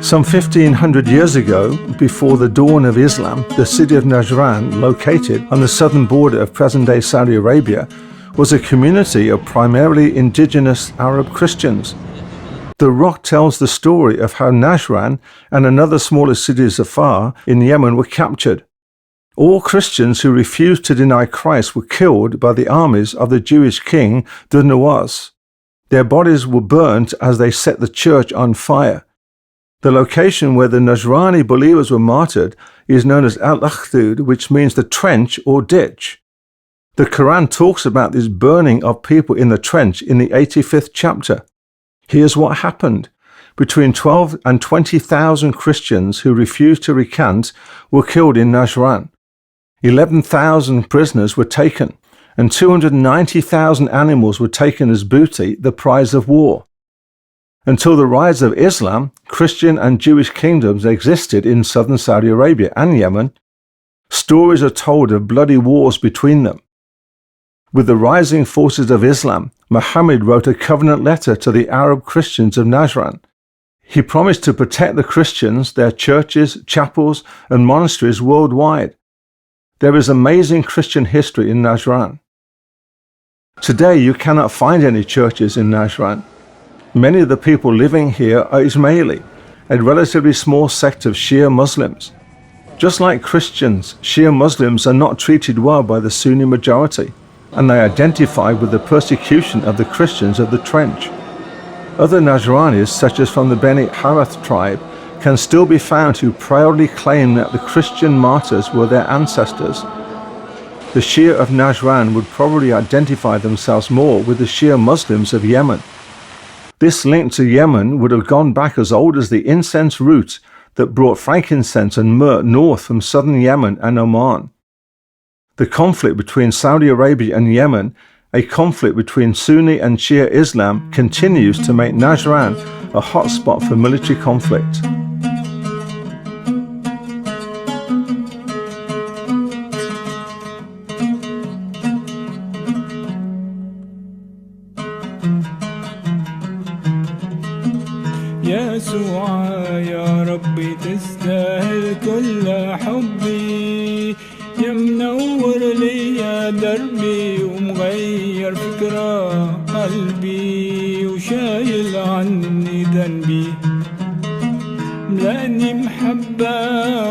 Some 1500 years ago, before the dawn of Islam, the city of Najran, located on the southern border of present-day Saudi Arabia, was a community of primarily indigenous Arab Christians. The rock tells the story of how Najran and another smaller city Zafar in Yemen were captured. All Christians who refused to deny Christ were killed by the armies of the Jewish king Dud-Nawaz. Their bodies were burnt as they set the church on fire. The location where the Najrani believers were martyred is known as Al-Ukhdud, which means the trench or ditch. The Quran talks about this burning of people in the trench in the 85th chapter. Here's what happened. Between 12 and 20,000 Christians who refused to recant were killed in Najran. 11,000 prisoners were taken, and 290,000 animals were taken as booty, the prize of war. Until the rise of Islam, Christian and Jewish kingdoms existed in southern Saudi Arabia and Yemen. Stories are told of bloody wars between them. With the rising forces of Islam, Muhammad wrote a covenant letter to the Arab Christians of Najran. He promised to protect the Christians, their churches, chapels, and monasteries worldwide. There is amazing Christian history in Najran. Today you cannot find any churches in Najran. Many of the people living here are Ismaili, a relatively small sect of Shia Muslims. Just like Christians, Shia Muslims are not treated well by the Sunni majority, and they identify with the persecution of the Christians of the Trench. Other Najranis, such as from the Beni Harath tribe, can still be found who proudly claim that the Christian martyrs were their ancestors. The Shia of Najran would probably identify themselves more with the Shia Muslims of Yemen. This link to Yemen would have gone back as old as the incense route that brought frankincense and myrrh north from southern Yemen and Oman. The conflict between Saudi Arabia and Yemen, a conflict between Sunni and Shia Islam, continues to make Najran a hotspot for military conflict. يسوع يا ربي تستاهل كل حبي يا منور لي يا دربي ومغير فكرة قلبي وشايل عني ذنبي ملاني محبة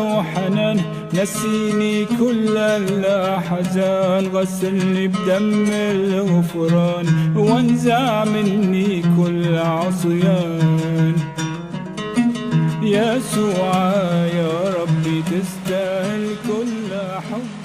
وحنان نسيني كل الأحزان غسلني بدم الغفران وانزع مني كل عصيان يسوع يا ربي تستاهل كل حب